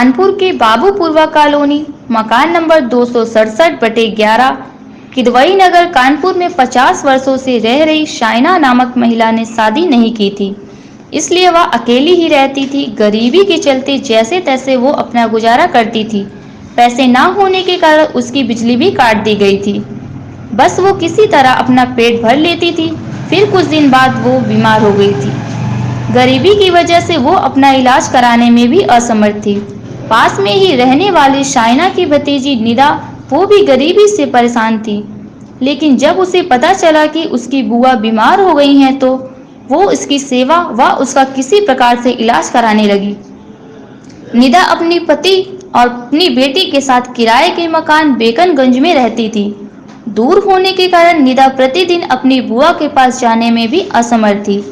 कानपुर के बाबूपुरवा कॉलोनी मकान नंबर 267/11 किदवई नगर कानपुर में 50 वर्षों से रह रही शाइना नामक महिला ने शादी नहीं की थी, इसलिए वह अकेली ही रहती थी। गरीबी के चलते जैसे तैसे वो अपना गुजारा करती थी। पैसे ना होने के कारण उसकी बिजली भी काट दी गई थी। बस वो किसी तरह अपना पेट भर लेती थी। फिर कुछ दिन बाद वो बीमार हो गई थी। गरीबी की वजह से वो अपना इलाज कराने में भी असमर्थ थी। पास में ही रहने वाली शाइना की भतीजी निदा, वो भी गरीबी से परेशान थी। लेकिन जब उसे पता चला कि उसकी बुआ बीमार हो गई हैं, तो वो उसकी सेवा व उसका किसी प्रकार से इलाज कराने लगी। निदा अपनी पति और अपनी बेटी के साथ किराए के मकान बेकनगंज में रहती थी। दूर होने के कारण निदा प्रतिदिन अपनी बुआ के पास जाने में भी असमर्थ थी,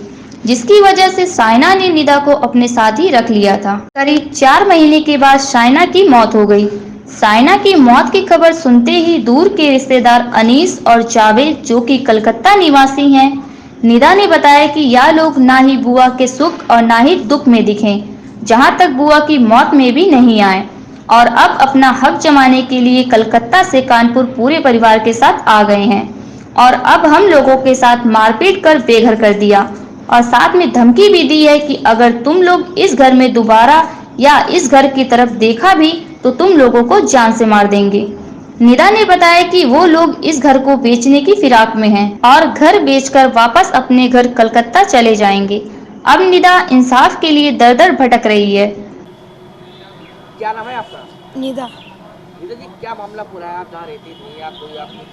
जिसकी वजह से शाइना ने निदा को अपने साथ ही रख लिया था। करीब 4 महीने के बाद शाइना की मौत हो गई। शाइना की मौत की खबर सुनते ही दूर के रिश्तेदार अनीस और जावेद, जो कि कलकत्ता निवासी हैं, निदा ने बताया कि यह लोग ना ही बुआ के सुख और ना ही दुख में दिखे, जहां तक बुआ की मौत में भी नहीं आए, और अब अपना हक जमाने के लिए कलकत्ता से कानपुर पूरे परिवार के साथ आ गए हैं, और अब हम लोगों के साथ मारपीट कर बेघर कर दिया, और साथ में धमकी भी दी है कि अगर तुम लोग इस घर में दोबारा या इस घर की तरफ देखा भी तो तुम लोगों को जान से मार देंगे। निदा ने बताया कि वो लोग इस घर को बेचने की फिराक में हैं और घर बेचकर वापस अपने घर कलकत्ता चले जाएंगे। अब निदा इंसाफ के लिए दर दर भटक रही है। क्या नाम है आपका? निदा। निदा जी, क्या मामला पूरा है? आप जहाँ रहती थी, आप कोई आपने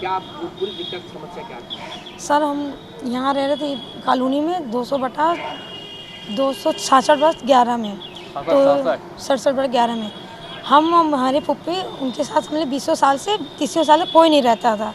क्या पूरी दिक्कत समस्या क्या थी? सर हम यहाँ रह रहे थे कॉलोनी में 200/266/11 में, तो 67/11 में हम हमारे फुप्पी उनके साथ हमने 20 साल से 30 साल से कोई नहीं रहता था।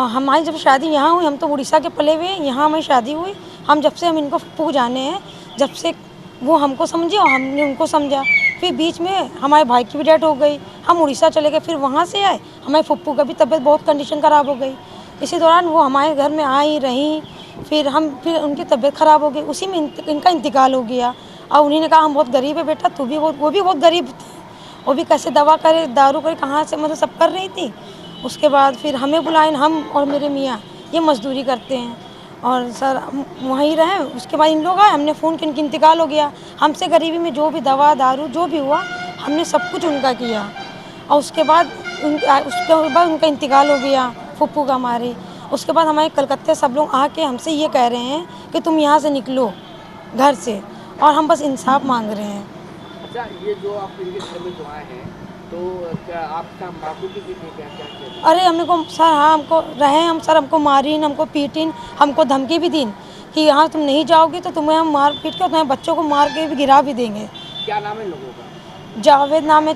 हमारी जब शादी यहाँ हुई, हम तो उड़ीसा के पले हुए, यहाँ हमारी शादी हुई। हम जब से हम इनको फुप्पू जाने हैं, जब से वो हमको समझे और हमने उनको समझा। फिर बीच में हमारे भाई की भी डेथ हो गई, हम उड़ीसा चले गए, फिर वहाँ से आए, हमारे फुप्पू का भी तबीयत बहुत कंडीशन ख़राब हो गई। इसी दौरान वो हमारे घर में आई रहीं, फिर उनकी तबीयत ख़राब हो गई, उसी में इनका इंतकाल हो गया। और उन्हीं ने कहा हम बहुत गरीब है बेटा, तू भी वो भी बहुत गरीब थी, वो भी कैसे दवा करे दारू करे कहाँ से, मतलब सब कर रही थी। उसके बाद फिर हमें बुलाए, हम और मेरे मियाँ ये मजदूरी करते हैं और सर वहीं रहे। उसके बाद इन लोग आए, हमने फ़ोन किया, इनकी इंतकाल हो गया। हमसे गरीबी में जो भी दवा दारू जो भी हुआ, हमने सब कुछ उनका किया। और उसके बाद उनका इंतकाल हो गया फुप्पू का हमारे। उसके बाद हमारे कलकत्ते सब लोग आके हमसे ये कह रहे हैं कि तुम यहाँ से निकलो घर से, और हम बस इंसाफ मांग रहे हैं। अच्छा, ये जो आप इनके घर में जो आए हैं, तो क्या आपका माफी की क्या क्या? अरे हमको सर, हाँ हमको रहे, हम सर हमको मारीन, हमको पीटीन, हमको धमकी भी दी कि यहाँ तुम नहीं जाओगे तो तुम्हें हम मार पीट के तुम्हारे बच्चों को मार के भी गिरा भी देंगे। क्या नाम है लोगों का? जावेद नाम है,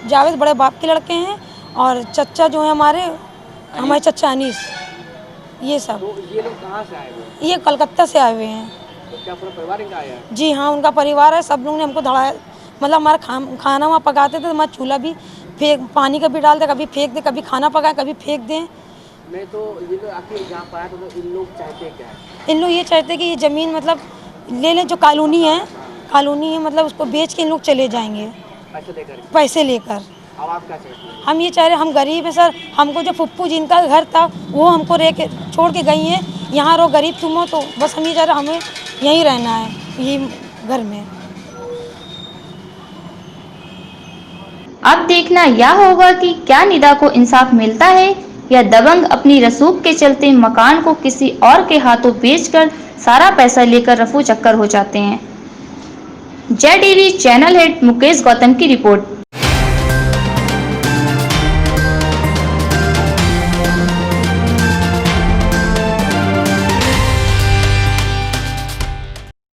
जावेद बड़े बाप के लड़के हैं, और चच्चा जो है हमारे चच्चा अनीस, ये सब। तो ये लोग कहाँ से आए हुए? ये कलकत्ता से आए हुए हैं। तो क्या पूरा परिवार इनका आया है? जी हाँ, उनका परिवार है। सब लोग ने हमको धड़ाया, मतलब हमारा खाना वहाँ पकाते थे तो हमारा चूल्हा भी पानी का भी डालते, कभी फेंक दे, कभी खाना पकाए कभी फेंक दें। नहीं तो ये लोग आखिर जहाँ पाया तो इन लोग चाहते क्या है? इन लोग ये चाहते कि ये ज़मीन मतलब ले लें, जो कॉलोनी है मतलब उसको बेच के इन लोग चले जाएंगे पैसे लेकर। अब आप क्या चाहते हैं? हम ये चाह रहे, हम गरीब हैं सर, हमको जो फुप्पू जिनका घर था वो हमको छोड़ के गई हैं, यहाँ रहो गरीब तुम हो, तो बस हम ये चाह रहे हमें यहीं रहना है, यही घर में। अब देखना यह होगा कि क्या निदा को इंसाफ मिलता है या दबंग अपनी रसूख के चलते मकान को किसी और के हाथों बेचकर सारा पैसा लेकर रफू चक्कर हो जाते हैं। JDV channel head Mukesh Gautam की रिपोर्ट।